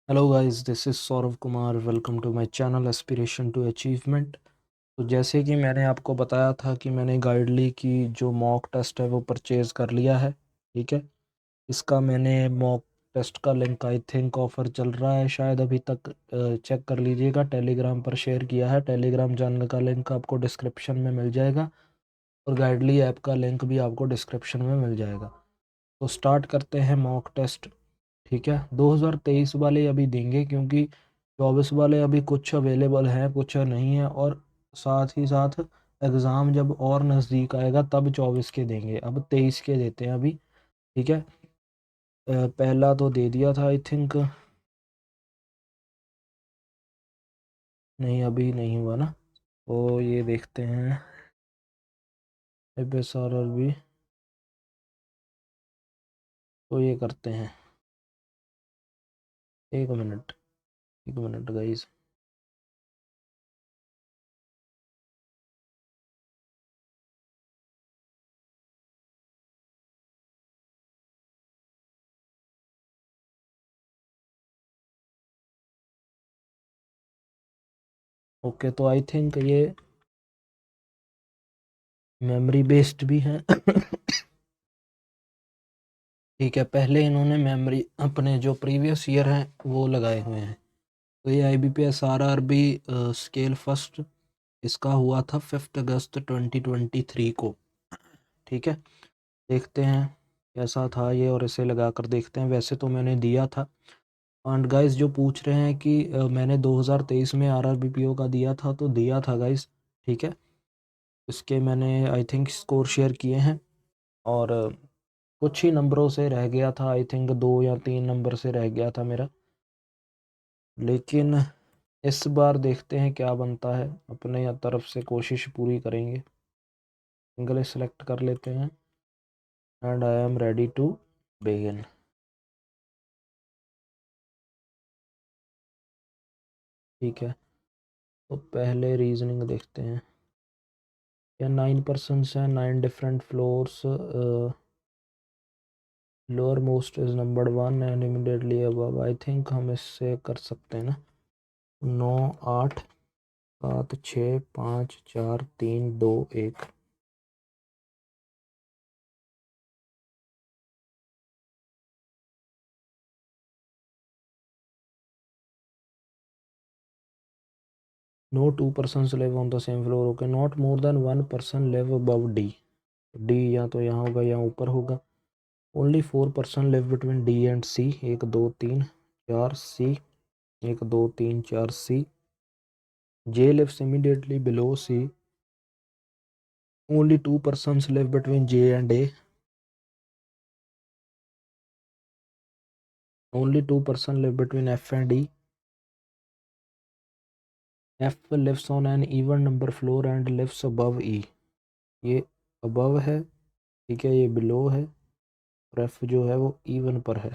Hello guys, this is Saurabh Kumar. Welcome to my channel aspiration to achievement. तो जैसे कि मैंने आपको बताया था कि मैंने गाइडली की जो मॉक टेस्ट है वो परचेज़ कर लिया है। ठीक है, इसका मैंने मॉक टेस्ट का लिंक आई थिंक ऑफ़र चल रहा है शायद अभी तक। चेक कर लीजिएगा, टेलीग्राम पर शेयर किया है। टेलीग्राम चैनल का लिंक आपको डिस्क्रिप्शन में मिल जाएगा और गाइडली ऐप का लिंक भी आपको डिस्क्रिप्शन में मिल जाएगा। तो स्टार्ट करते हैं मॉक टेस्ट। ठीक है, 2023 वाले अभी देंगे क्योंकि 24 वाले अभी कुछ अवेलेबल हैं, कुछ नहीं है। और साथ ही साथ एग्ज़ाम जब और नज़दीक आएगा तब 24 के देंगे। अब 23 के देते हैं अभी। ठीक है, पहला तो दे दिया था आई थिंक। नहीं, अभी नहीं हुआ ना। तो ये देखते हैं FSRRB। तो ये करते हैं, एक मिनट, एक मिनट गाइस। ओके, तो आई थिंक ये मेमोरी बेस्ड भी है। ठीक है, पहले इन्होंने मेमोरी अपने जो प्रीवियस ईयर हैं वो लगाए हुए हैं। तो ये IBPS RRB स्केल फर्स्ट इसका हुआ था 5 अगस्त 2023 को। ठीक है, देखते हैं कैसा था ये और इसे लगा कर देखते हैं। वैसे तो मैंने दिया था। एंड गाइस, जो पूछ रहे हैं कि मैंने 2023 में RRBPO का दिया था, तो दिया था गाइस। ठीक है, इसके मैंने आई थिंक स्कोर शेयर किए हैं और कुछ ही नंबरों से रह गया था। आई थिंक 2 या 3 नंबर से रह गया था मेरा। लेकिन इस बार देखते हैं क्या बनता है। अपने तरफ से कोशिश पूरी करेंगे। इंग्लिश सेलेक्ट कर लेते हैं and I am ready to begin. ठीक है, तो पहले रीजनिंग देखते हैं। या 9 पर्सन है, 9 different floors. Lower most is number 1 and immediately above. I think हम इससे कर सकते हैं ना। 9, 8, 7, 6, 5, 4, 3, 2, 1। No 2 persons live on the same floor. Okay, not more than 1 person live above D. D या तो यहाँ होगा या ऊपर होगा। Only 4 person live between D and C. 1, 2, 3, 4 C. 1, 2, 3, 4 C. J lives immediately below C. Only 2 persons live between J and A. Only 2 person live between F and E. F lives on an even number floor and lives above E. ये above है, ठीक है, ये below है और F जो है वो इवन पर है।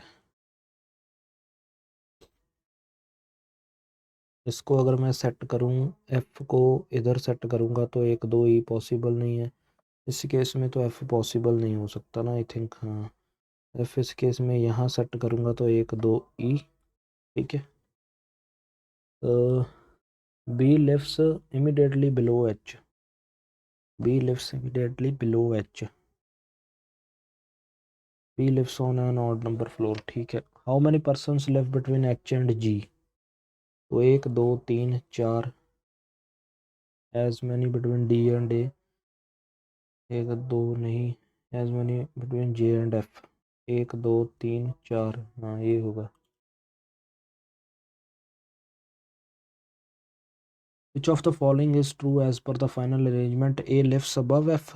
इसको अगर मैं सेट करूँ, एफ़ को इधर सेट करूँगा तो 1, 2 ई पॉसिबल नहीं है। इस केस में तो एफ़ पॉसिबल नहीं हो सकता ना आई थिंक। हाँ, एफ़ इस केस में यहाँ सेट करूँगा तो 1, 2 ई। ठीक है, B lives immediately below H. B lives immediately below H. B lives on an odd number floor. ठीक है, how many persons live between H and G. तो 1, 2, 3, 4। As many between D and A. 1, 2 नहीं। As many between J and F. 1, 2, 3, 4। हाँ, ये होगा। Which of the following is true as per the final arrangement. A lives above F,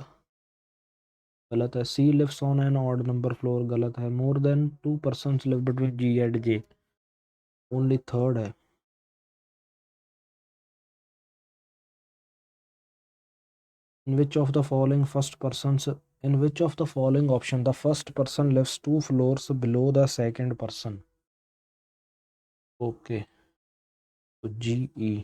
गलत है। C lives on an odd number floor, गलत है। More than 2 persons live between G and J, only third है। In which of the following first persons, in which of the following option the first person lives 2 floors below the second person। Okay, तो G E.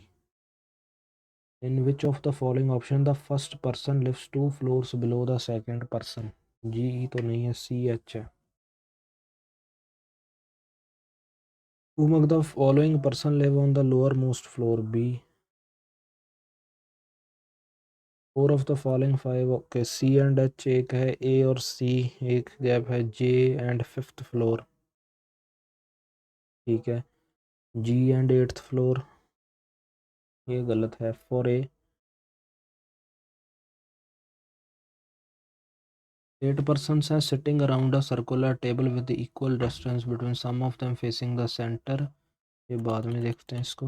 In which of the following option the first person lives 2 floors below the second person? जी तो नहीं है, C H है। Whom of the following person live on the lowermost floor? B. 4 of the following 5. Okay, C and H एक है, A और C एक gap है, J and 5th floor, ठीक है, G एंड 8th फ्लोर, ये गलत है for A। 8 persons are sitting around a circular table with the equal distance between some of them facing the center। ये बाद में देखते हैं इसको।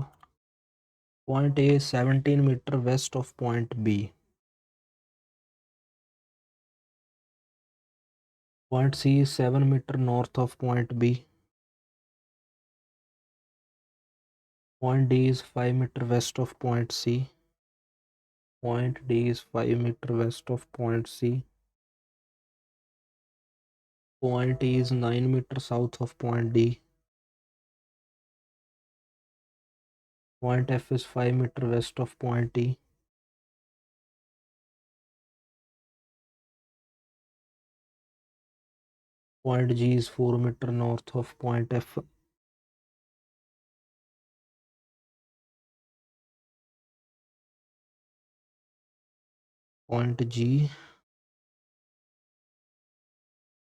Point A 17 metre west of point B। Point C 7 metre north of point B। Point D is 5 metre west of point C। Point D is 5 metre west of point C। Point E is 9 metre south of point D। Point F is 5 metre west of point E। Point G is 4 metre north of point F। Point G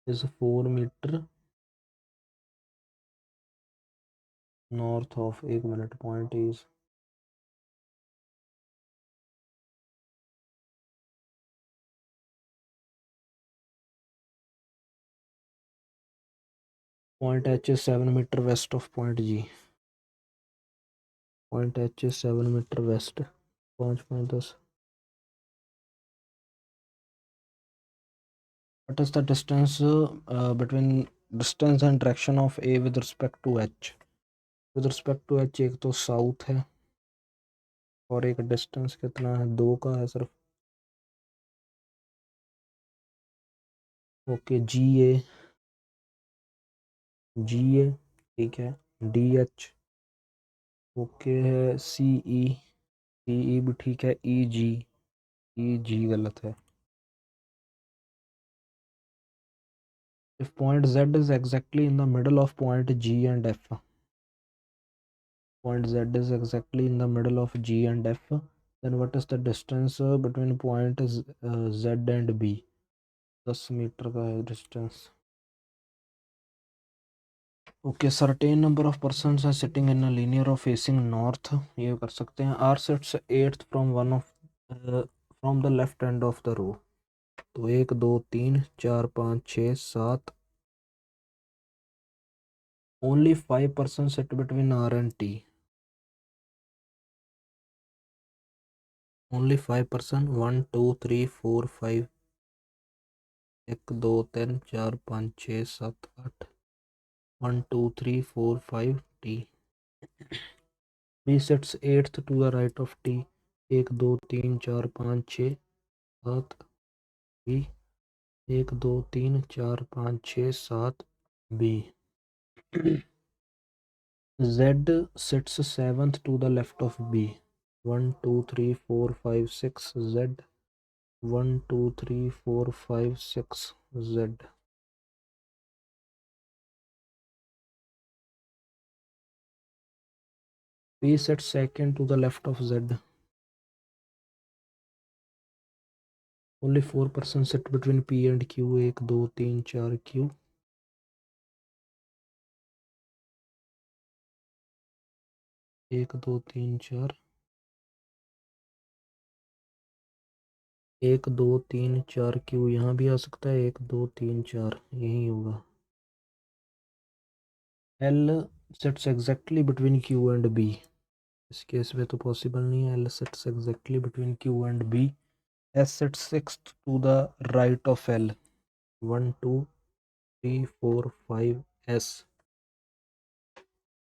is 4 metre north of, एक मिनट, point is point H is 7 metre west of point G। Point H is 7 metre west, 5.10। What is the distance between distance and direction of A with respect to H? With respect to H एक तो south है और एक distance कितना है, 2 का है सिर्फ। ओके, GA ठीक है, DH ओके है, CE भी ठीक है, EG गलत है। If point Z is exactly in the middle of point G and F, point Z is exactly in the middle of G and F, then what is the distance between point Z and B? 10 मीटर का है distance. Okay, certain number of persons are sitting in a linear of facing north, ये कर सकते हैं। R sits 8th from one of from the left end of the row. तो 1 2 3 4 5 6 7, only 5 person sit between R and T। Only 5 person, 1 2 3 4 5, 1 2 3 4 5 6 7 8, 1 2 3 4 5 T। B sits 8th to the right of T। 1 2 3 4 5 6 7 B। 1 2 3 4 5 6 7 B। Z sits 7th to the left of B। 1 2 3 4 5 6 Z। 1 2 3 4 5 6 Z। P sits second to the left of Z। Only 4 persons sit between P and Q। 1 2 3 4 Q। 1 2 3 4, 1 2 3 4 Q, यहाँ भी आ सकता है 1 2 3 4, यही होगा। L sits exactly between Q and B। इस case में तो possible नहीं है। L sits exactly between Q and B। S sits 6th to the right of L। 1 2 3 4 5 S।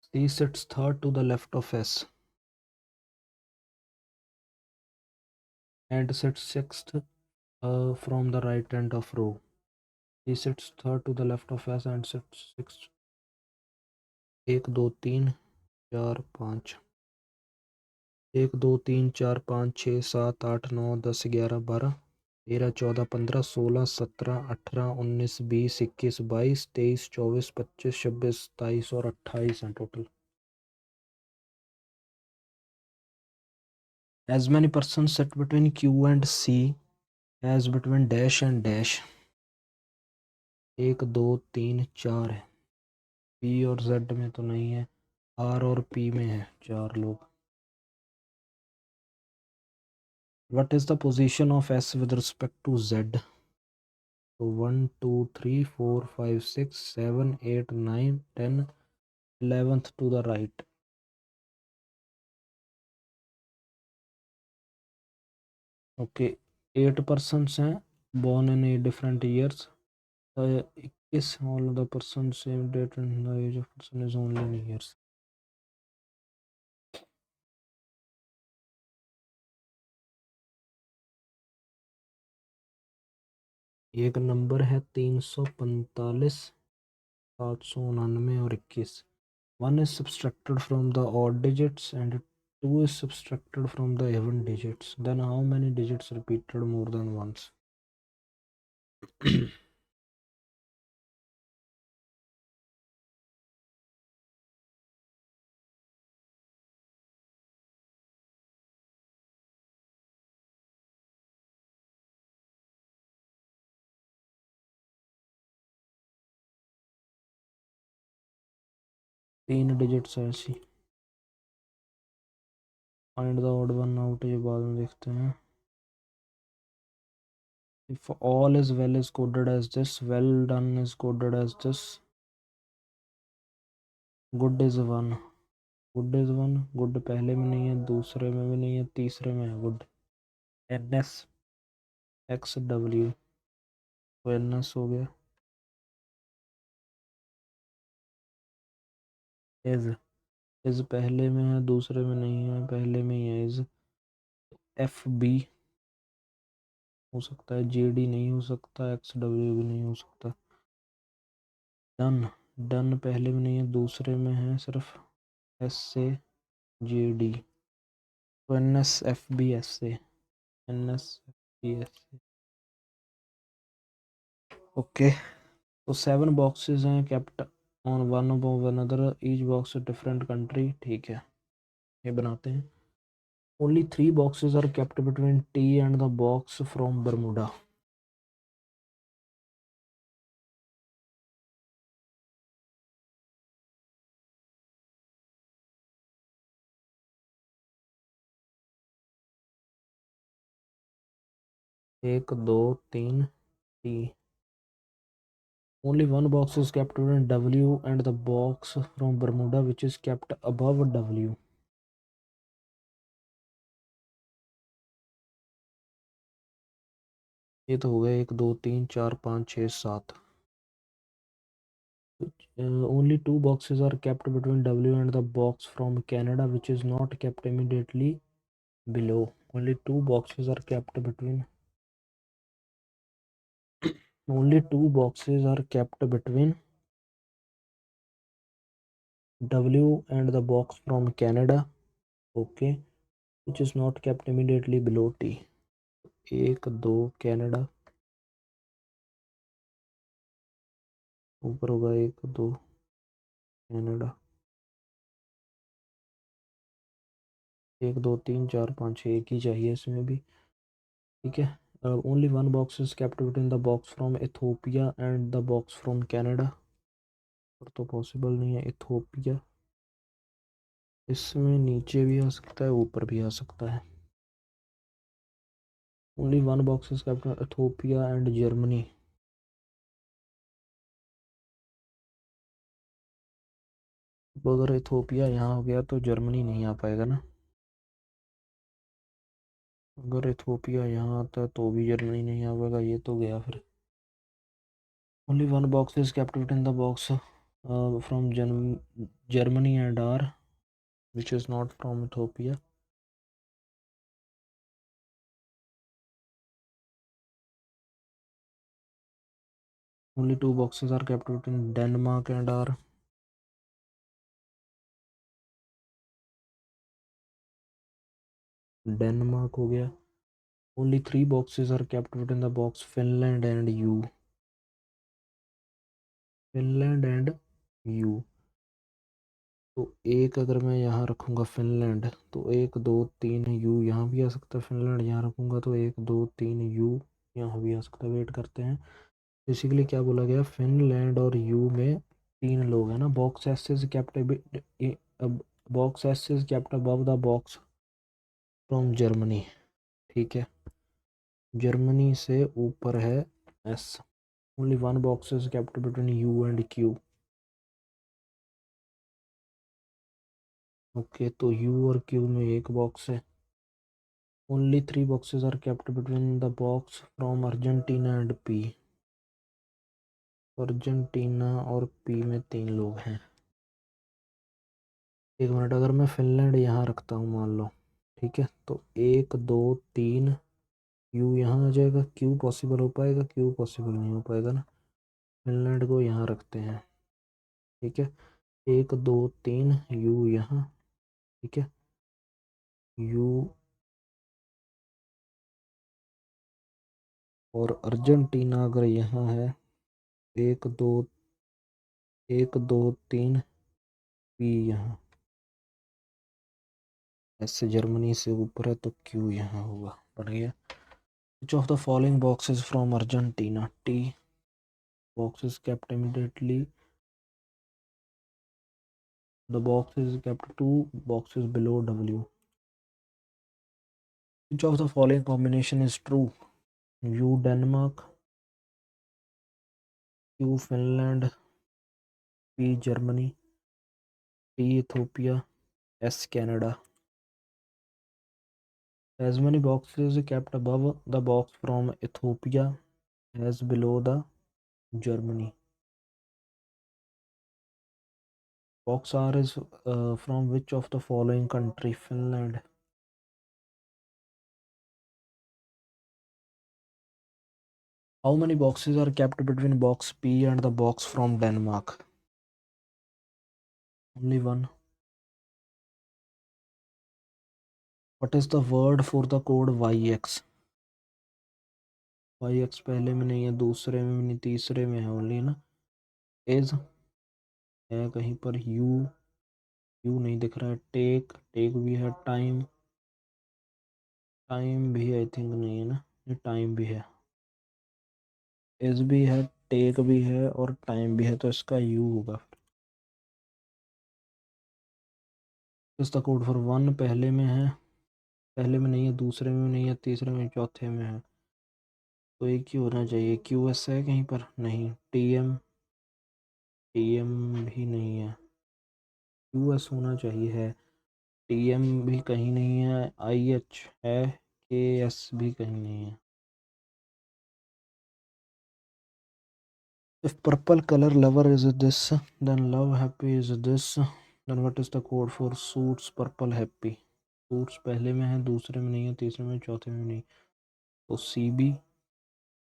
C sits third to the left of S and sits 6th from the right end of row। C sits third to the left of S and sits 6th। 1 2 3 4 5, 1 2 3 4 5 6 7 8 9 10 11 12 13 14 15 16 17 18 19 20 21 22 23 24 25 26 27 और 28 हैं total. As many persons sit between Q and C as between dash and dash. 1 2 3 4 है, P और Z में तो नहीं है, R और P में है 4 लोग. What is the position of S with respect to Z? So 1 2 3 4 5 6 7 8 9 10 11th to the right. Okay, 8 persons हैं born in 8 different years. 21 all the persons same date and the age of person is only in years. एक number है 345 799 और 21. 1 is subtracted from the odd digits and 2 is subtracted from the even digits. Then how many digits repeated more than once? तीन digits है ऐसी. Find the odd one out, ये बाद में देखते हैं. If all is well is coded as this, well done is coded as this, good is 1. Good is 1. Good पहले में नहीं है, दूसरे में भी नहीं है, तीसरे में है गुड. NS XW, तो NS हो गया. इज पहले में है, दूसरे में नहीं है, पहले में ही है इज. FB हो सकता है, JD नहीं हो सकता, XW भी नहीं हो सकता. डन, डन पहले में नहीं है, दूसरे में है सिर्फ, S से JD, तो NS FB S से, NS FB S से. ओके, तो 7 बॉक्सेस हैं kept on one above another, each box different country. ठीक है, ये बनाते हैं. Only 3 boxes are kept between T and the box from Bermuda. एक दो तीन T. Only one box is kept between W and the box from Bermuda which is kept above W. ये तो हो गया 1 2 3 4 5 6 7. Only 2 boxes are kept between W and the box from Canada which is not kept immediately below. Only 2 boxes are kept between only 2 boxes are kept between W and the box from Canada, okay, which is not kept immediately below T. 1 2 Canada, ऊपर होगा 1 2 Canada. 1 2 3 4 5 6, एक ही चाहिए इसमें भी. ठीक है. Only one box is kept between the box from Ethiopia and the box from Canada. और तो पॉसिबल नहीं है. इथोपिया, इसमें नीचे भी आ सकता है, ऊपर भी आ सकता है. Only one box is kept Ethiopia and Germany. अगर इथोपिया यहाँ हो गया तो जर्मनी नहीं आ पाएगा ना. अगर इथोपिया यहाँ आता है तो भी जर्मनी नहीं आ पाएगा, ये तो गया फिर. Only one box is kept within the box from Germany and R which is not from Ethiopia. Only 2 boxes are kept within Denmark and R. Denmark हो गया. Only 3 boxes are kept within the box Finland and U. Finland and U. तो एक अगर मैं यहाँ रखूँगा Finland तो 1 2 3 you यहाँ भी आ सकता है, फिनलैंड यहाँ रखूँगा तो 1 2 3 यू यहाँ भी आ सकता है। वेट करते हैं। बेसिकली क्या बोला गया, फिनलैंड और यू में 3 लोग हैं ना। Box S is kept box S is kept above the box from Germany. ठीक है, जर्मनी से ऊपर है S. Only one box is kept between U and Q. Okay, तो यू और क्यू में एक बॉक्स है। Only 3 boxes are kept between the box from Argentina and P. Argentina और पी में 3 लोग हैं। एक मिनट, अगर मैं फिनलैंड यहाँ रखता हूँ मान लो, ठीक है, तो 1 2 3 यू यहाँ आ जाएगा। क्यू पॉसिबल हो पाएगा? क्यू पॉसिबल नहीं हो पाएगा ना। फिनलैंड को यहाँ रखते हैं। ठीक है, 1 2 3 यू यहाँ। ठीक है, यू और अर्जेंटीना अगर यहाँ है, 1 2 पी यहाँ। ऐसे जर्मनी से ऊपर है तो क्यू यहाँ होगा। बढ़ गया। Which of the following boxes from Argentina? T box is kept immediately. The box is kept 2 boxes below W. Which of the following combination is true? U Denmark, Q Finland, P Germany, T Ethiopia, S Canada. As many boxes kept above the box from Ethiopia as below the Germany. Box R is from which of the following country? Finland. How many boxes are kept between box P and the box from Denmark? Only one. What is the word for the code YX? YX पहले में नहीं है, दूसरे में नहीं, तीसरे में है ओनली ना। इज है कहीं पर, यू नहीं दिख रहा है। टेक भी है। टाइम भी आई थिंक नहीं है ना, ये टाइम भी है। इज भी है, टेक भी है और टाइम भी है, तो इसका यू होगा। इस द कोड फॉर वन पहले में है, पहले में नहीं है, दूसरे में नहीं है, तीसरे में, चौथे में है, तो एक ही होना चाहिए। क्यू एस है कहीं पर? नहीं। टी एम भी नहीं है, क्यू एस होना चाहिए है। टी एम भी कहीं नहीं है, आई एच है, के एस भी कहीं नहीं है। If purple color lover is this, then love happy is this, then what is the code for suits purple happy? Suits पहले में है, दूसरे में नहीं है, तीसरे में, चौथे में नहीं, तो सी बी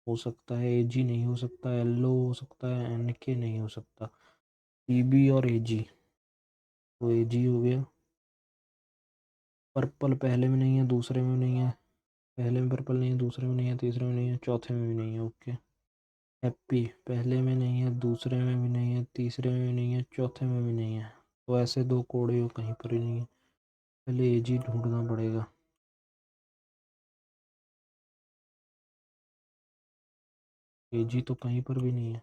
हो सकता है, ए जी नहीं हो सकता, एल ओ हो सकता है, एन के नहीं हो सकता। सी बी और ए जी, तो ए जी हो गया। पर्पल पहले में नहीं है, दूसरे में नहीं है, पहले में पर्पल नहीं है, दूसरे में नहीं है, तीसरे में नहीं है, चौथे में भी नहीं है। ओके। हैप्पी पहले में नहीं है, दूसरे में भी नहीं है, तीसरे में भी नहीं है, चौथे में भी नहीं है, तो ऐसे दो कोड़े कहीं पर ही नहीं है। पहले ए जी ढूंढना पड़ेगा। ए जी तो कहीं पर भी नहीं है।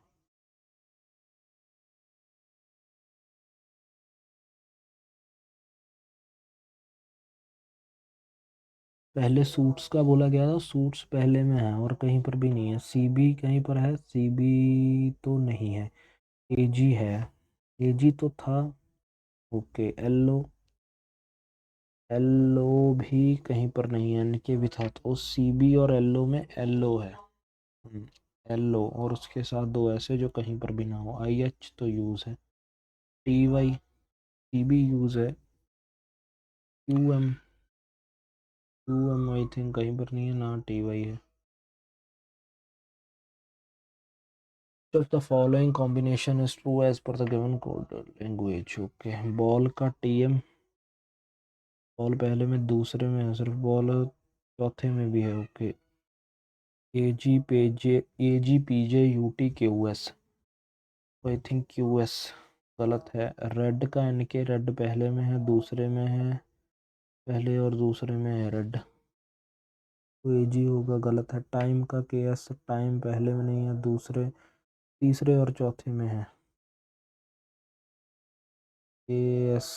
पहले सूट्स का बोला गया था, सूट्स पहले में है और कहीं पर भी नहीं है। सी बी कहीं पर है? सी बी तो नहीं है। ए जी है, ए जी तो था। ओके। एल ओ भी कहीं पर नहीं है, एन के भी था, तो सी बी और एल ओ में एल ओ है। एल ओ और उसके साथ दो ऐसे जो कहीं पर भी ना हो। आई एच तो यूज़ है। T Y, T B used है। क्यू एम आई थिंक कहीं पर नहीं है ना, टी वाई है। If the following combination is true as per the given code language, okay. Ball का टी एम, बॉल पहले में, दूसरे में है सिर्फ, बॉल चौथे में भी है। Okay. A G P J U T Q S, I think Q S. गलत है। रेड का NK, रेड पहले में है, दूसरे में है, पहले और दूसरे में है रेड, तो AG होगा। गलत है। टाइम का KS, टाइम पहले में नहीं है, दूसरे, तीसरे और चौथे में है। KS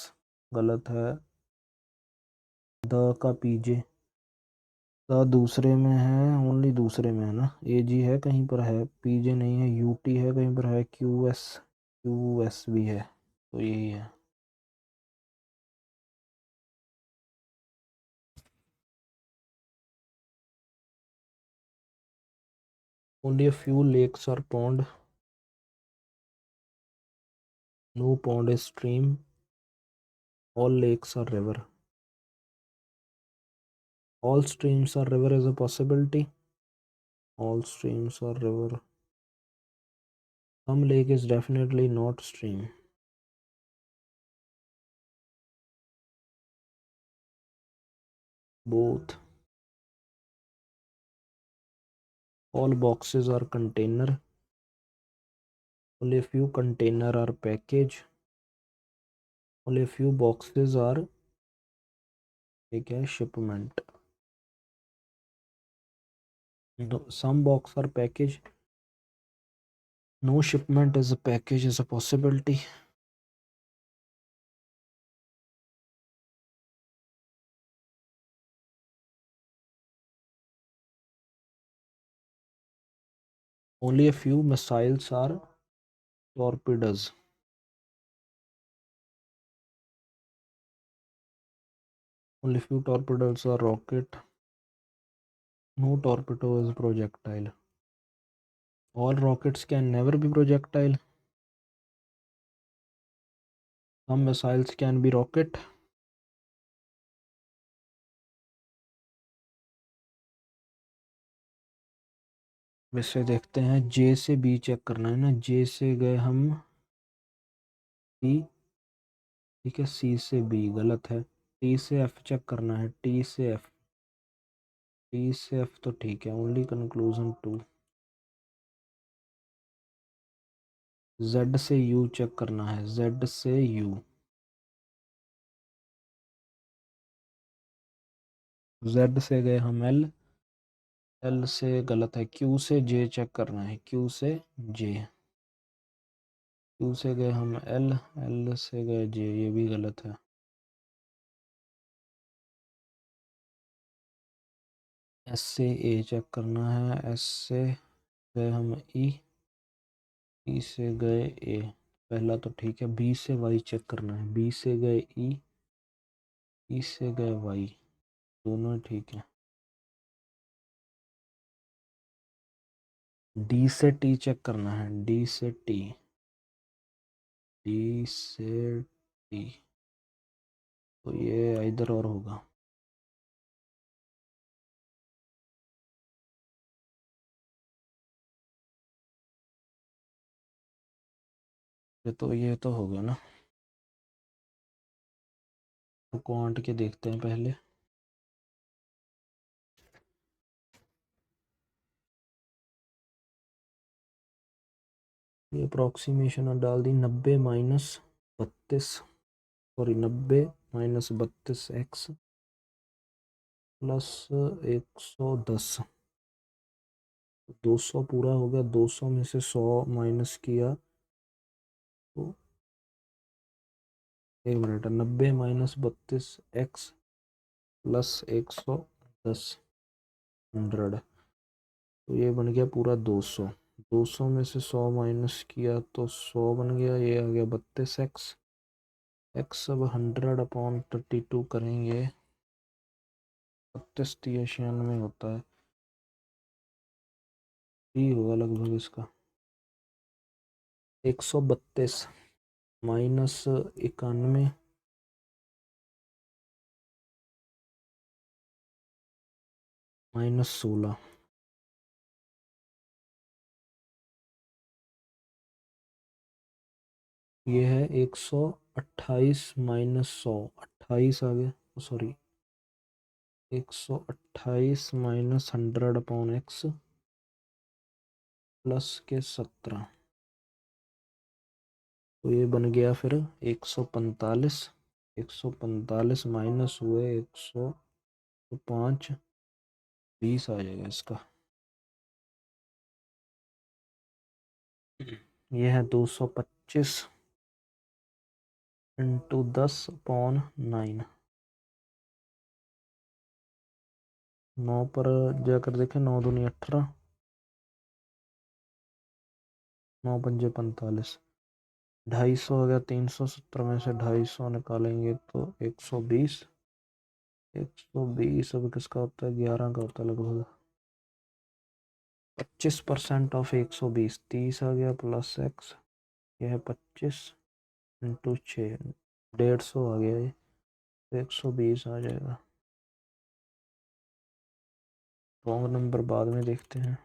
गलत है। द का PJ, द दूसरे में है, ओनली दूसरे में है ना। AG है कहीं पर, है PJ नहीं है। UT है कहीं पर, है QS, QS भी है, तो यही है। Only a few lakes are pond, no pond is stream, all lakes are river. All streams are river is a possibility. All streams are river. Some lake is definitely not stream. Both. All boxes are container. Only a few container are package. Only a few boxes are shipment. No, some box are package. No shipment is a package is a possibility. Only a few missiles are torpedoes. Only few torpedoes are rocket. No torpedo is projectile. All rockets can never be projectile. Some missiles can be rocket. वैसे देखते हैं, J से B check करना है ना। J से गए हम C, ठीक है। C से B गलत है। T से F चेक करना है। T से F, T से F तो ठीक है। Only conclusion 2। Z से U चेक करना है। Z से U, Z से गए हम L, L से गलत है। Q से J चेक करना है। Q से J, Q से गए हम L, L से गए J, ये भी गलत है। S से A चेक करना है। S से गए हम E, E से गए A, पहला तो ठीक है। B से Y चेक करना है। B से गए E, E से गए Y, दोनों ठीक है। D से T चेक करना है। D से T, D से T, तो ये इधर और होगा। ये तो होगा ना। तो आंट के देखते हैं पहले। ये अप्रोक्सीमेशन डाल दी। 90 minus 32, sorry 90 minus 32x plus 110, 200 पूरा हो गया। 200 में से 100 माइनस किया तो, एक मिनट, 90 माइनस 32x प्लस 110, 100, तो ये बन गया पूरा 200। 200 में से 100 माइनस किया तो 100 बन गया। ये आ गया 32x। x अब 100/32 करेंगे, 32×96 होता है, ये होगा लगभग इसका। 132 माइनस 91 माइनस 16, ये है 128 माइनस 100, 28 आ गया, सॉरी 128 माइनस 100/x प्लस के 17, तो ये बन गया फिर 145, 145 माइनस हुए 105, 20 आ जाएगा इसका। ये है 225 इंटू 10/9। 9 पर जाकर देखें, 9 दूनी 18, 9 पंजे 45, 250 हो गया। 370 में से 250 निकालेंगे तो 120, 120 अब किसका होता है, 11 का होता है लगभग। 25% ऑफ 120, 30 आ गया प्लस एक्स, यह है 25 इंटू 6, 150 आ गया ये, तो 120 आ जाएगा। रॉन्ग नंबर बाद में देखते हैं।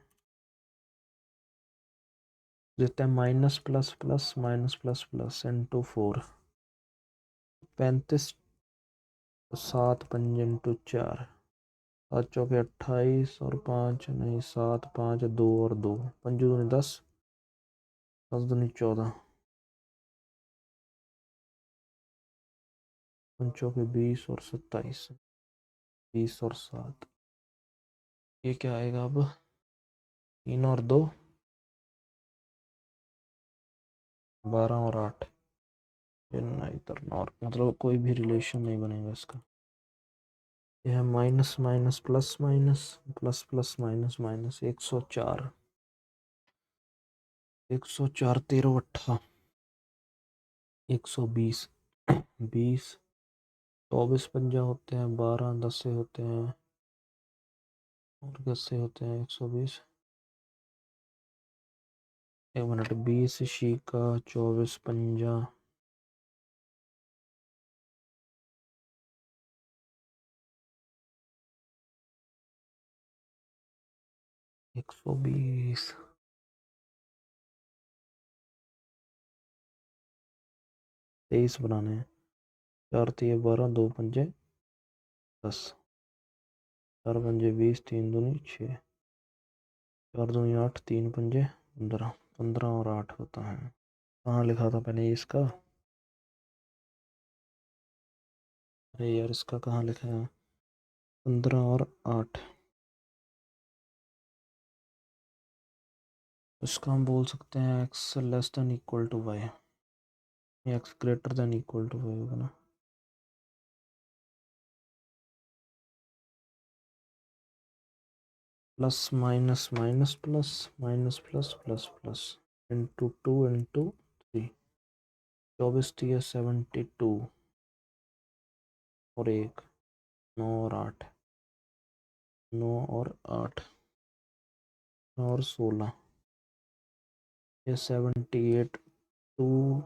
देते हैं minus plus plus minus plus plus into 4, 35, 7 पंजे इंटू 4, 7 चौके 28 और 5 नहीं 7, 5 2 और 2, 5 दूनी 10, 10 दूनी 14, 5 चौके 20 और 27, 20 और 7, ये क्या आएगा अब, 3 और 2, 12 और 8। ये नहीं करना, और मतलब कोई भी रिलेशन नहीं बनेगा इसका। यह minus minus plus minus plus plus minus minus, 104, 104 13 18, 120, 20, 24 पंजा होते हैं 12, 10 से होते हैं और 10 से होते हैं 120, 1 मिनट, 20 शीका 24 पंजा, 120, 23 बनाने हैं। 4 तिये 12, 2 पंजे 10, 4 पंजे 20, 3 दूनी 6, 4 दूनी 8, 3 पंजे 15, 15 और 8 होता है। कहाँ लिखा था मैंने इसका, अरे यार इसका कहाँ लिखा है, 15 और 8। इसका हम बोल सकते हैं X less than equal to Y, X greater than equal to Y होगा ना। Plus minus minus plus minus plus plus plus into 2 into 3, 24 3 72 और 1, 9 और 8, 9 और 8 और 16, ये 78 2,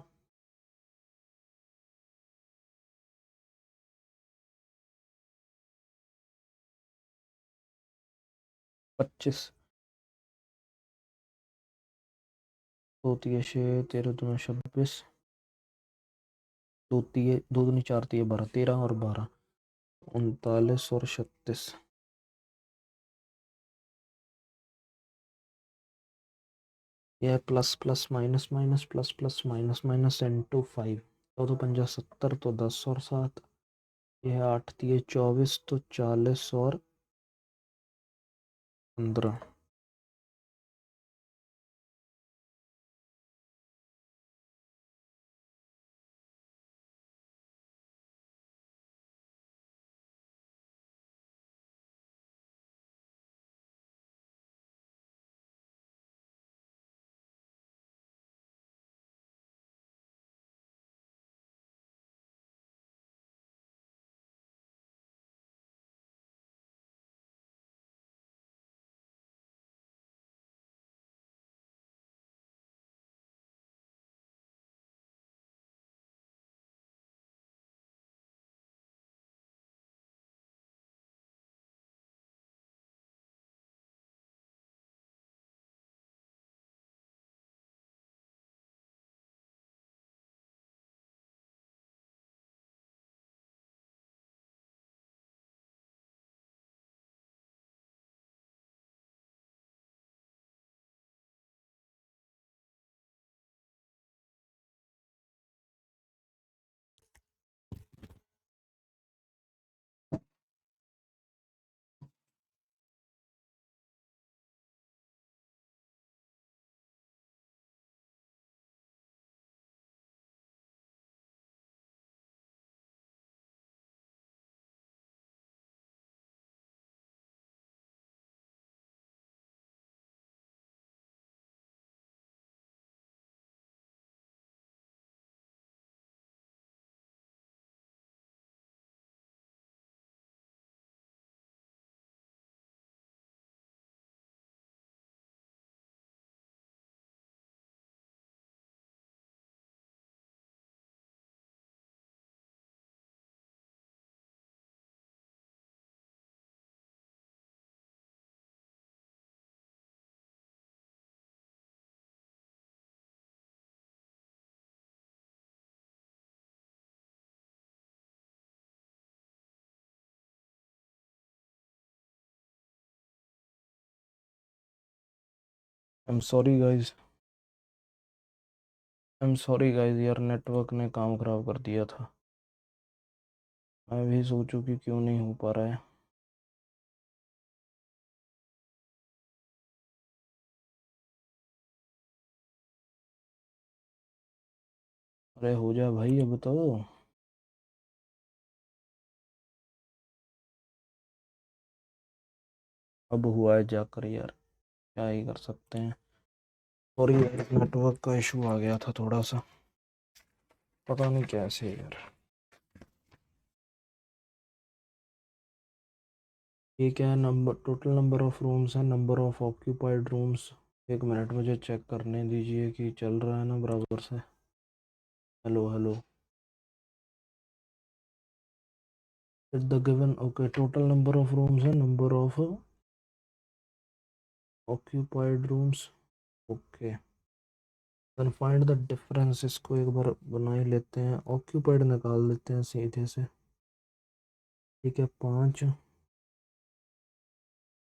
25, 2 3 6 13 2 26, 2 3 2 दूनी 4 3 12, 13 और 12 39 और 36। यह plus plus minus minus plus plus minus minus into 5, 14 पंजा 70 तो 10 और 7, यह 8 3 24 तो 40 और 15। आई एम सॉरी गाइज यार, नेटवर्क ने काम ख़राब कर दिया था। मैं भी सोचूं कि क्यों नहीं हो पा रहा है। अरे हो जा भाई, अब तो अब हुआ है जाकर यार, क्या ही कर सकते हैं। सॉरी यार, नेटवर्क का इशू आ गया था थोड़ा सा, पता नहीं कैसे यार। ये क्या है, number total number of rooms है, नंबर ऑफ ऑक्यूपाइड रूम्स। एक मिनट मुझे चेक करने दीजिए कि चल रहा है ना बराबर से। Hello hello. The given, okay, total number of rooms है, number of occupied rooms. Okay, then find the difference. इसको एक बार बना ही लेते हैं, ऑक्यूपाइड निकाल लेते हैं सीधे से। ठीक है, 5,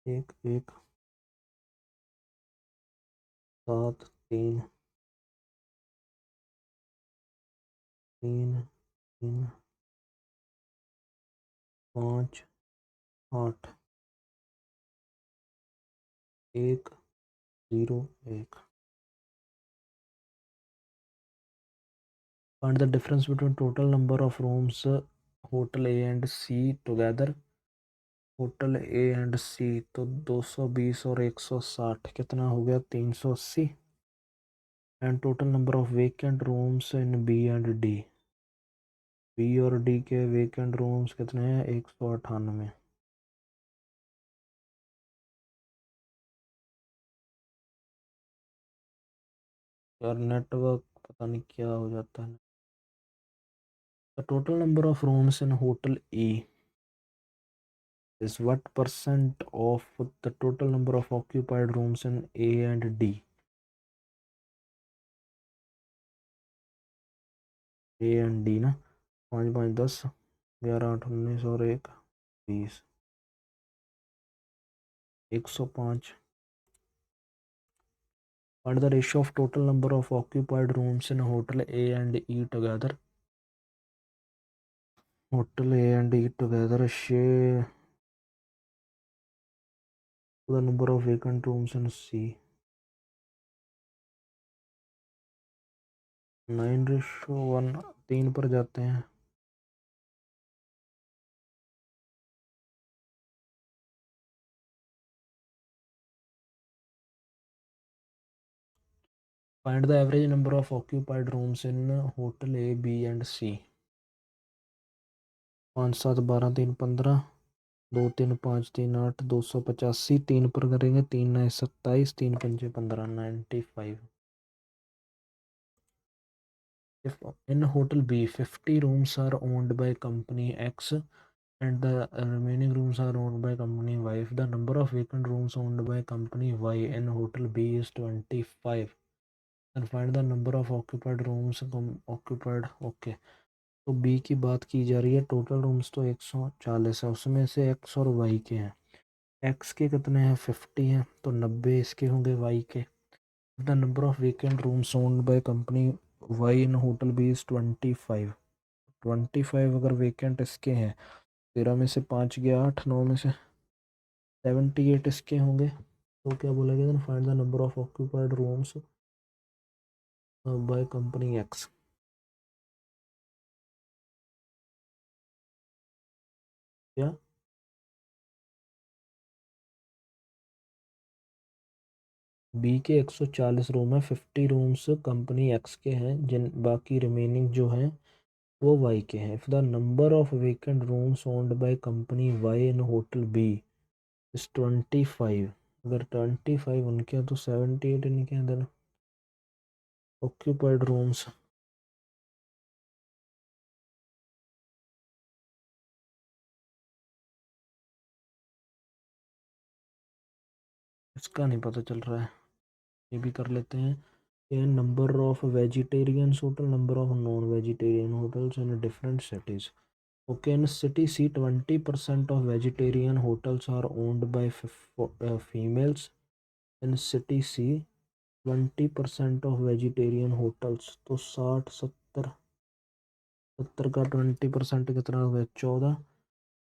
1 1, 7 3 3 3, 5 8, 1 0 1। Find the difference between total number of rooms hotel A and C together. Hotel A and C तो 220 और 160 कितना हो गया, 380। And total number of vacant rooms in B and D. B और डी के वेकेंट रूम्स कितने हैं, 198। यार नेटवर्क पता नहीं क्या हो जाता है। The total number of rooms in hotel A is what percent of the total number of occupied rooms in A and D? A and D ना, 5 5 10 11 8 19 और 1 20, 105। Find the ratio of total number of occupied rooms in hotel A and E together. Hotel A and E together share the number of vacant rooms in C. 9:1, 3 पर जाते हैं। Find the average number of occupied rooms in hotel A, B and C. 5 7 12 3 15, 2 3 5 3 8, 285। 3 पर करेंगे, 3 9 27, 3 5 15, 95। If in hotel B 50 rooms are owned by company X and the remaining rooms are owned by company Y, if the number of vacant rooms owned by company Y in hotel B is 25, then find the number of occupied rooms occupied। Okay, तो B की बात की जा रही है, total rooms तो 140 है, उसमें से एक्स और वाई के हैं। एक्स के कितने हैं, 50 हैं, तो 90 इसके होंगे वाई के। The number of vacant rooms owned by company Y in hotel B is 25। 25 अगर वेकेंट इसके हैं, 13 में से 5 गया 8, 9 में से 78 इसके होंगे। तो क्या बोला गया, find the number of occupied rooms by company x. क्या, बी के 140 रूम है, 50 रूम्स कंपनी एक्स के हैं, जिन बाकी रिमेनिंग जो हैं वो वाई के हैं। If the number of vacant rooms owned by company Y in hotel B is 25, अगर 25 उनके हैं तो 78 इनके हैं, देन ऑक्यूपाइड रूम्स। इसका नहीं पता चल रहा है, ये भी कर लेते हैं। ये number of vegetarian hotel, number of non vegetarian hotels in different cities. Okay, in city C, 20% of vegetarian hotels are owned by females. In city C, 20% of vegetarian hotels, तो 60 70 70 का 20% कितना हो गया 14,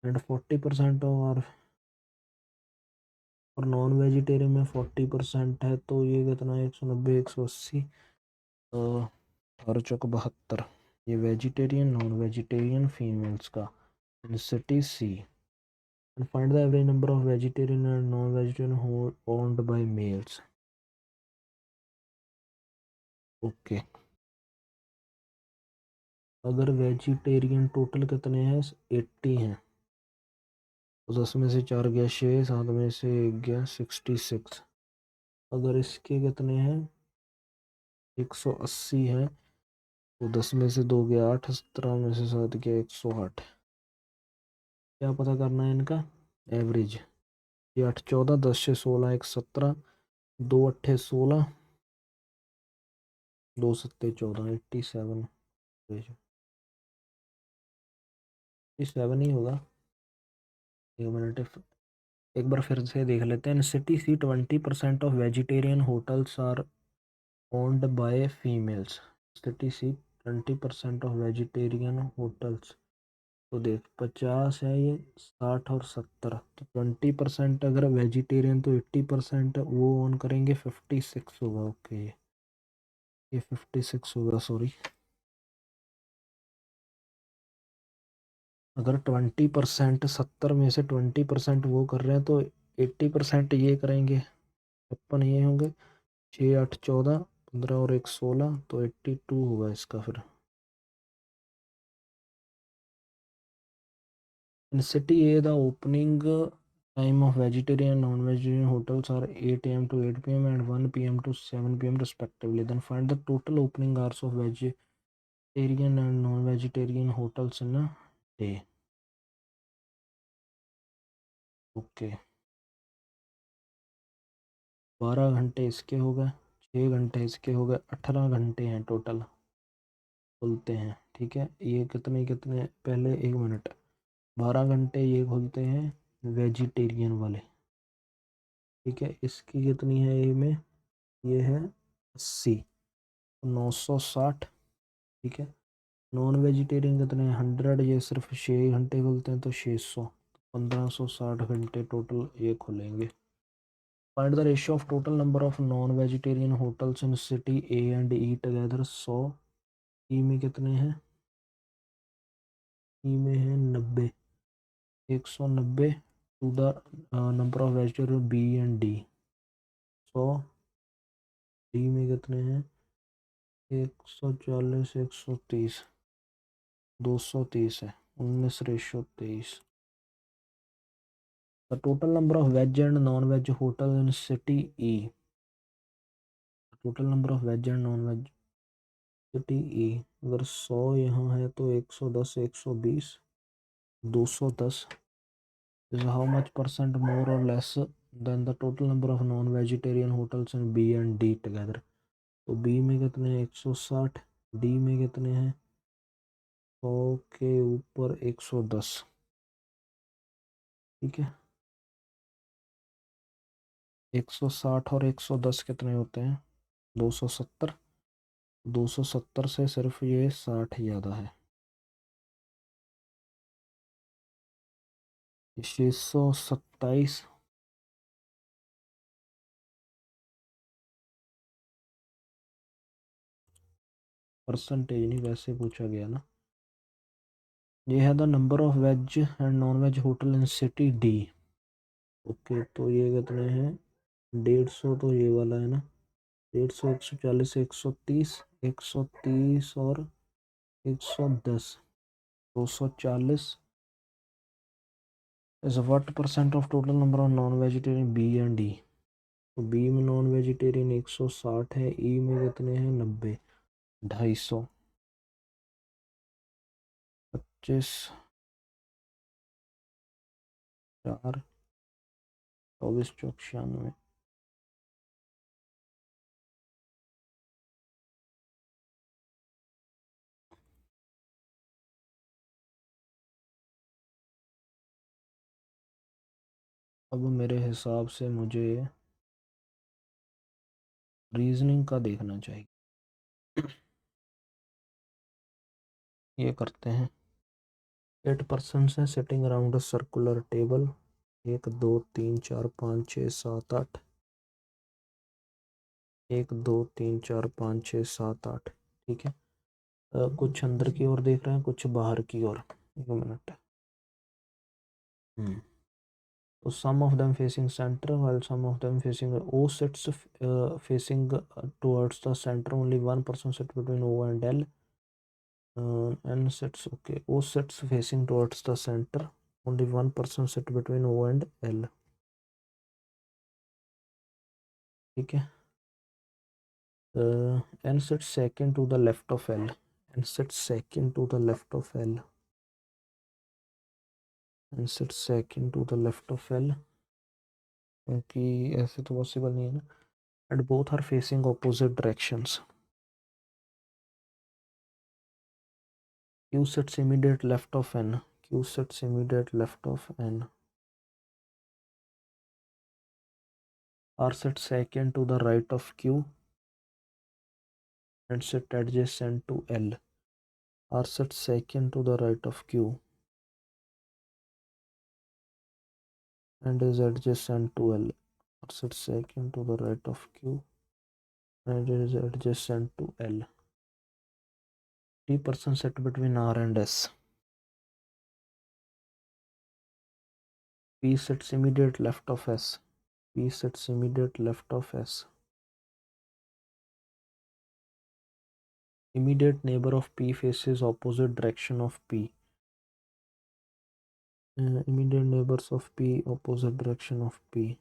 एंड 40% और नॉन वेजिटेरियन में 40% है, तो ये कितना है 190 180, और चौक 72। ये वेजिटेरियन नॉन वेजिटेरियन फीमेल्स का in city C, and find the average number of vegetarian and non vegetarian owned by males. Okay, अगर वेजिटेरियन टोटल कितने हैं 80 हैं, तो 10 में से 4 गया 6, 7 में से 1 गया 66। अगर इसके कितने हैं 180 है, तो 10 में से 2 गया 8, 17 में से 7 गया 108। क्या पता करना है इनका एवरेज। ये 8 14, 10 से 16 1 17, 2 8 16, 2 7 14, 87। 87 ही होगा। एक मिनट, एक बार फिर से देख लेते हैं। City C 20% of vegetarian hotels are owned by females. City C 20% of vegetarian hotels, तो देख 50 है ये, 60 और 70, तो 20% अगर वेजिटेरियन, तो 80% वो ऑन करेंगे, 56 होगा। ओके, ये 56 होगा, सॉरी। अगर 20%, 70 में से 20% वो कर रहे हैं, तो 80% ये करेंगे, 56 ये होंगे। 6 8 14, 15 और 1 16, तो 82 होगा इसका फिर। इन city A the opening time of vegetarian and non-vegetarian hotels are 8 a.m. to 8 p.m. and 1 p.m. to 7 p.m. respectively. Then find the total opening hours of vegetarian and non-vegetarian hotels in a day. Okay, 12 घंटे इसके हो गए, 6 घंटे इसके हो गए, 18 घंटे हैं टोटल खुलते हैं। ठीक है, ये कितने कितने, पहले एक मिनट, 12 घंटे ये खुलते हैं वेजिटेरियन वाले। ठीक है, इसकी कितनी है ये में, ये है 80, 960। ठीक है, नॉन वेजिटेरियन कितने हैं 100, ये सिर्फ 6 घंटे खुलते हैं, तो 600, 1560 घंटे टोटल ये खुलेंगे। Find the ratio of total number of non vegetarian hotels in city A and E together. 100, E में कितने हैं, ई में है 90, 190 to the number of vegetarian B and D. 100, D में कितने हैं 140, 130, 230 है, 19 ratio 23। The total number of veg and non-veg hotel in city E. Total number of veg and non veg city E, अगर 100 यहाँ है, तो 110, 120, 210 is how much percent more or less than the total number of non-vegetarian hotels in B and D together. तो B में कितने हैं 160, D में कितने हैं 100 के ऊपर 110। ठीक है, 160 और 110 कितने होते हैं 270, 270 से सिर्फ ये 60 ज़्यादा है, 627। परसेंटेज नहीं, वैसे पूछा गया ना। ये है the number of veg and non veg hotel in city D. Okay, तो ये कितने हैं 150, तो ये वाला है ना 150, 140, 130, 130 और 110, 240 is what percent of total number of non vegetarian B and D. तो बी में नॉन वेजिटेरियन 160 है, ई में कितने हैं 90, 250, 25, 4, 24 चौक 96। अब मेरे हिसाब से मुझे रीजनिंग का देखना चाहिए। ये करते हैं। 8 पर्सन्स हैं sitting around a circular table. 1 2 3 4 5 6 7 8। 1 2 3 4 5 6 7 8। ठीक है। कुछ अंदर की ओर देख रहे हैं, कुछ बाहर की ओर। 1 minute. So some of them facing center while some of them facing O sits facing towards the center. Only one person sits between O and L. N sits okay. O sits facing towards the center. Only one person sits between O and L. ठीक है। N sits second to the left of L. N sits second to the left of L. N sits second to the left of L. क्योंकि ऐसे तो possible नहीं है ना। And both are facing opposite directions. Q sits immediate left of N. Q sits immediate left of N. R sits second to the right of Q and sit adjacent to L. R sits second to the right of Q and is adjacent to L. R sits second to the right of Q and is adjacent to L. 3 persons sit between R and S. P sits immediate left of S. P sits immediate left of S. Immediate neighbor of P faces opposite direction of P. Immediate neighbors of P, opposite direction of P.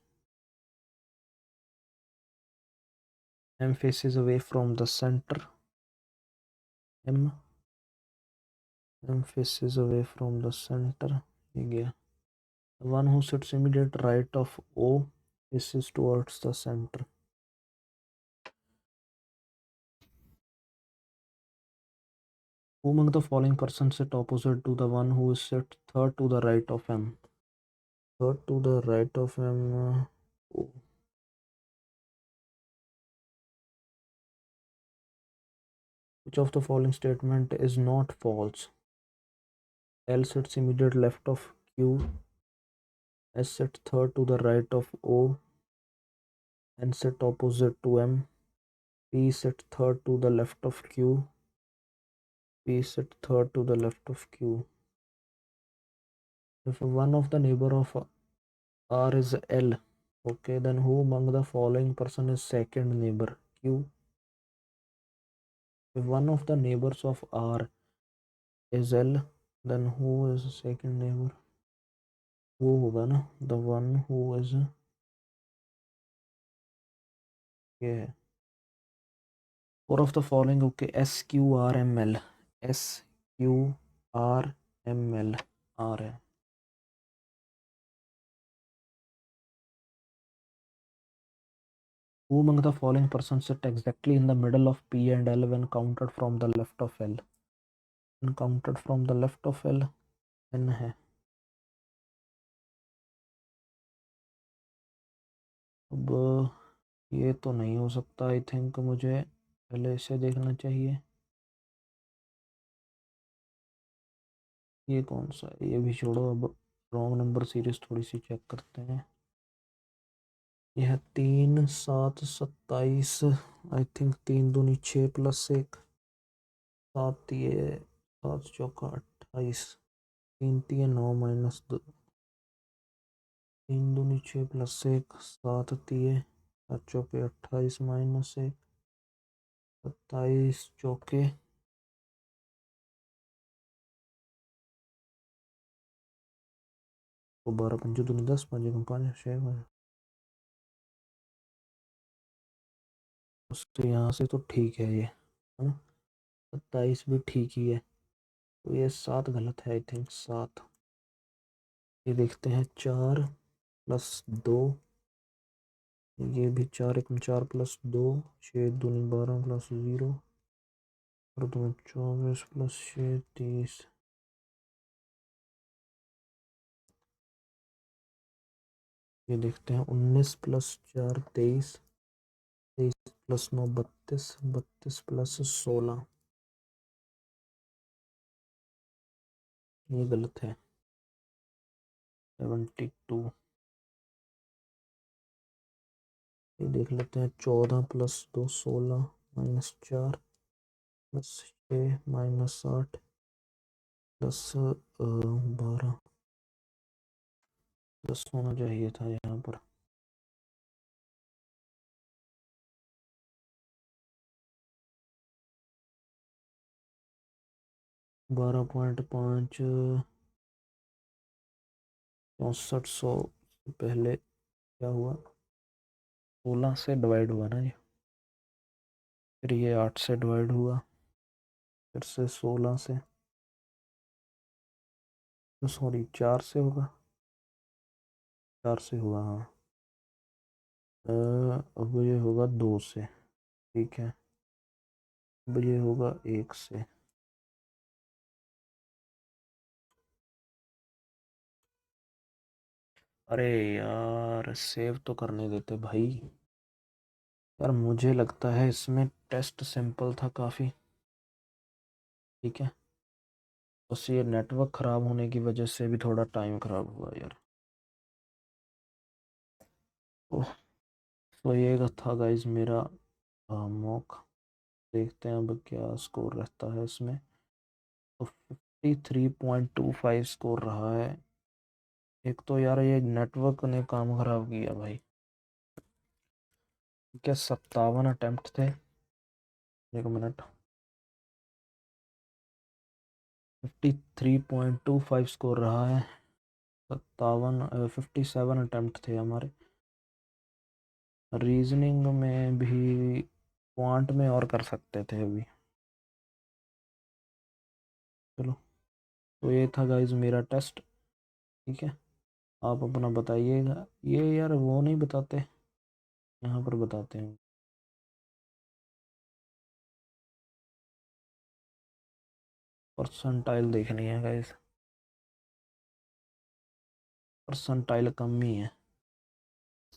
M faces away from the center. M faces away from the center. The one who sits immediate right of O faces towards the center. Who among the following persons sit opposite to the one who is sit third to the right of M? Third to the right of M. O. Which of the following statement is not false? L sits immediate left of Q. S sits third to the right of O. N sit opposite to M. P sits third to the left of Q. P sits third to the left of Q. If one of the neighbor of R is L, okay, then who among the following person is second neighbor? Q. If one of the neighbors of R is L, then who is second neighbor? वो होगा ना, the one who is ये है। Four of the following, okay, S Q R M L. S Q R M L R है। Who among the following persons sit exactly in the middle of P and L when counted from the left of L? When counted from the left of L, N है। अब ये तो नहीं हो सकता, I think मुझे पहले इसे देखना चाहिए। ये कौन सा है, ये भी छोड़ो, अब रॉन्ग नंबर सीरीज थोड़ी सी चेक करते हैं। यह 3 7 27, आई थिंक 3 दूनी 6 प्लस 1 7 ये 7 चौका 28, 3 3 9 माइनस 2, 3 दूनी 6 प्लस 1 7 3 7 चौके 28 माइनस 1 27 चौके 12 पंजे दूनी 10 पंजे 5 6 उससे यहाँ से तो ठीक है ये, है ना। 27 भी ठीक ही है, तो ये 7 गलत है आई थिंक 7। ये देखते हैं 4 प्लस 2, ये भी 4 1 4 प्लस 2, 6 दूनी 12 प्लस 0 और 2 24 प्लस 6 30। ये देखते हैं 19 प्लस 4 23, 23 प्लस 9 32, 32 प्लस 16, ये गलत है। 72, ये देख लेते हैं। 14 plus 2 16, minus 4 plus 6 minus 8 plus 12, 10 होना चाहिए था यहाँ पर। बारह पॉइंट पाँच 6400 से पहले क्या हुआ? 16 से डिवाइड हुआ ना ये, फिर ये 8 से डिवाइड हुआ, फिर से 16 से, सॉरी 4 से होगा, 4 से हुआ हाँ। अब ये होगा 2 से, ठीक है। अब ये होगा 1 से। अरे यार सेव तो करने देते भाई। यार मुझे लगता है इसमें टेस्ट सिंपल था काफ़ी, ठीक है। बस ये नेटवर्क ख़राब होने की वजह से भी थोड़ा टाइम ख़राब हुआ यार। ओह, तो ये था गाइज मेरा मॉक। देखते हैं अब क्या स्कोर रहता है इसमें। तो 53.25 स्कोर रहा है। एक तो यार ये नेटवर्क ने काम ख़राब किया भाई। क्या 57 अटेम्प्ट थे, एक मिनट। 53.25 स्कोर रहा है। 57 अटेम्प्ट थे हमारे। रीजनिंग में भी, क्वांट में और कर सकते थे अभी। चलो, तो ये था गाइज मेरा टेस्ट, ठीक है। आप अपना बताइएगा। ये यार वो नहीं बताते, यहाँ पर बताते हैं। परसेंटाइल देखनी है गाइज, परसेंटाइल कम ही है,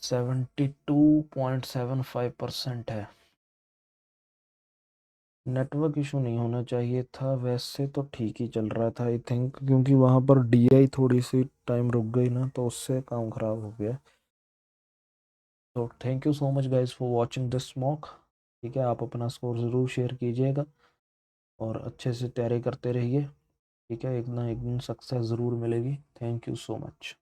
72.75% है। नेटवर्क इशू नहीं होना चाहिए था, वैसे तो ठीक ही चल रहा था आई थिंक, क्योंकि वहाँ पर डीआई थोड़ी सी टाइम रुक गई ना, तो उससे काम ख़राब हो गया। तो thank you so much guys for watching this mock, ठीक है। आप अपना स्कोर ज़रूर शेयर कीजिएगा और अच्छे से तैयारी करते रहिए, ठीक है। एक ना एक दिन सक्सेस ज़रूर मिलेगी। Thank you so much.